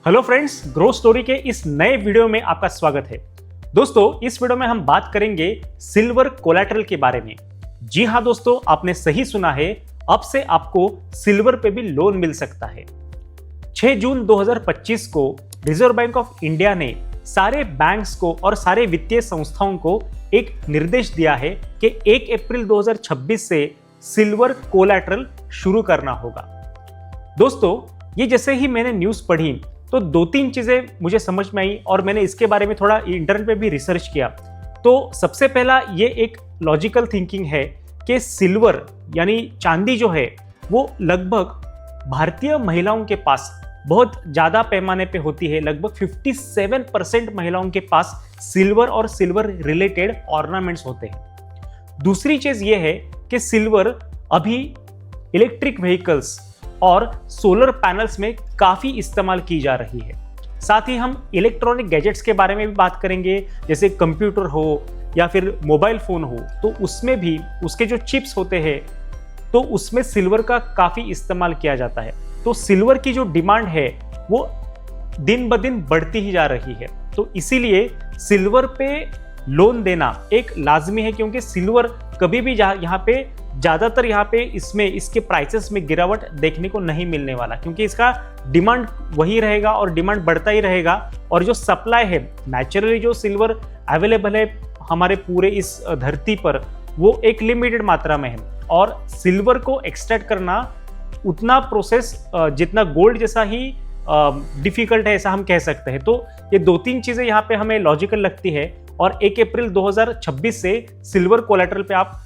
Hello friends, grow story के इस नए वीडियो में आपका स्वागत है। दोस्तों, इस वीडियो में हम बात करेंगे सिल्वर कोलैटरल के बारे में। जी हाँ दोस्तों, आपने सही सुना है। अब से आपको सिल्वर पे भी लोन मिल सकता है। 6 जून 2025 को रिजर्व बैंक ऑफ इंडिया ने सारे बैंक्स को और सारे वित्तीय संस्थाओं को एक निर्देश दिया है कि 1 अप्रैल 2026 से सिल्वर कोलैटरल शुरू करना होगा। दोस्तों, ये जैसे ही मैंने न्यूज़ पढ़ी तो 2-3 चीज़ें मुझे समझ में आई और मैंने इसके बारे में थोड़ा इंटरनेट पे भी रिसर्च किया। तो सबसे पहला ये एक लॉजिकल थिंकिंग है कि सिल्वर यानी चांदी जो है वो लगभग भारतीय महिलाओं के पास बहुत ज़्यादा पैमाने पे होती है। लगभग 57% महिलाओं के पास सिल्वर और सिल्वर रिलेटेड ऑर्नामेंट्स होते हैं। दूसरी चीज़ ये है कि सिल्वर अभी इलेक्ट्रिक व्हीकल्स और सोलर पैनल्स में काफ़ी इस्तेमाल की जा रही है। साथ ही हम इलेक्ट्रॉनिक गैजेट्स के बारे में भी बात करेंगे, जैसे कंप्यूटर हो या फिर मोबाइल फ़ोन हो, तो उसमें भी उसके जो चिप्स होते हैं तो उसमें सिल्वर का काफ़ी इस्तेमाल किया जाता है। तो सिल्वर की जो डिमांड है वो दिन ब दिन बढ़ती ही जा रही है। तो इसीलिए सिल्वर पे लोन देना एक लाजमी है, क्योंकि सिल्वर कभी भी यहाँ पे ज़्यादातर इसके प्राइसेस में गिरावट देखने को नहीं मिलने वाला, क्योंकि इसका डिमांड वही रहेगा और डिमांड बढ़ता ही रहेगा। और जो सप्लाई है, नेचुरली जो सिल्वर अवेलेबल है हमारे पूरे इस धरती पर, वो एक लिमिटेड मात्रा में है। और सिल्वर को एक्सट्रैक्ट करना उतना प्रोसेस जितना गोल्ड जैसा ही डिफिकल्ट है, ऐसा हम कह सकते हैं। तो ये 2-3 चीज़ें यहाँ पे हमें लॉजिकल लगती है। और 1 अप्रैल 2026 से सिल्वर कोलैटरल पे आप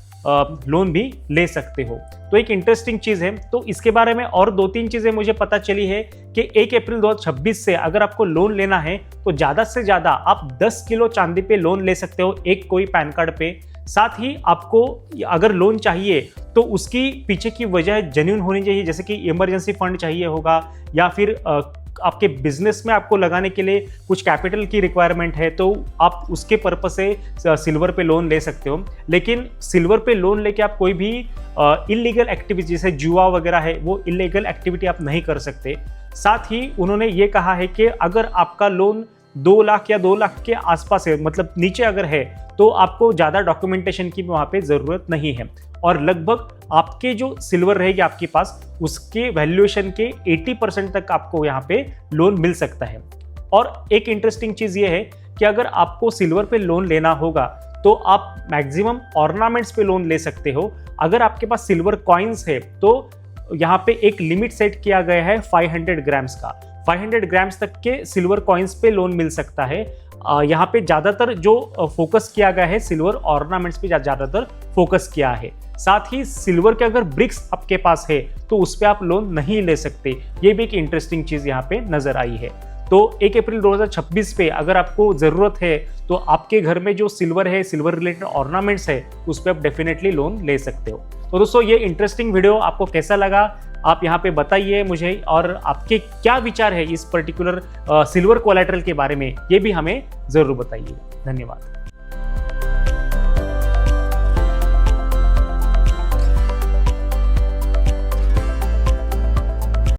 लोन भी ले सकते हो। तो एक इंटरेस्टिंग चीज़ है। तो इसके बारे में और 2-3 चीज़ें मुझे पता चली है कि 1 अप्रैल 2026 से अगर आपको लोन लेना है तो ज़्यादा से ज़्यादा आप 10 किलो चांदी पे लोन ले सकते हो, एक कोई पैन कार्ड पे। साथ ही आपको अगर लोन चाहिए तो उसकी पीछे की वजह जेन्युइन होनी चाहिए, जैसे कि इमरजेंसी फंड चाहिए होगा या फिर आपके बिजनेस में आपको लगाने के लिए कुछ कैपिटल की रिक्वायरमेंट है, तो आप उसके पर्पस से सिल्वर पे लोन ले सकते हो। लेकिन सिल्वर पे लोन लेके आप कोई भी इलीगल एक्टिविटी जैसे जुआ वगैरह है, वो इलीगल एक्टिविटी आप नहीं कर सकते। साथ ही उन्होंने ये कहा है कि अगर आपका लोन 2 लाख या 2 लाख के आसपास है, मतलब नीचे अगर है, तो आपको ज़्यादा डॉक्यूमेंटेशन की वहाँ पे ज़रूरत नहीं है। और लगभग आपके जो सिल्वर रहेगी आपके पास, उसके वैल्यूएशन के 80% तक आपको यहाँ पे लोन मिल सकता है। और एक इंटरेस्टिंग चीज़ ये है कि अगर आपको सिल्वर पे लोन लेना होगा तो आप मैक्सिमम ऑर्नामेंट्स पे लोन ले सकते हो। अगर आपके पास सिल्वर कॉइन्स है तो यहाँ पे एक लिमिट सेट किया गया है 500 ग्राम्स का। 500 ग्राम्स तक के सिल्वर कॉइन्स पे लोन मिल सकता है। यहाँ पे ज़्यादातर जो फोकस किया गया है सिल्वर ऑर्नामेंट्स पे ज़्यादातर फोकस किया है। साथ ही सिल्वर के अगर ब्रिक्स आपके पास है तो उस पर आप लोन नहीं ले सकते। ये भी एक इंटरेस्टिंग चीज़ यहाँ पे नजर आई है। तो 1 अप्रैल 2026 पे अगर आपको ज़रूरत है तो आपके घर में जो सिल्वर है, सिल्वर रिलेटेड ऑर्नामेंट्स है, उस पर आप डेफिनेटली लोन ले सकते हो। तो दोस्तों, ये इंटरेस्टिंग वीडियो आपको कैसा लगा आप यहाँ पे बताइए मुझे, और आपके क्या विचार है इस पर्टिकुलर सिल्वर कोलैटरल के बारे में, ये भी हमें ज़रूर बताइए। धन्यवाद।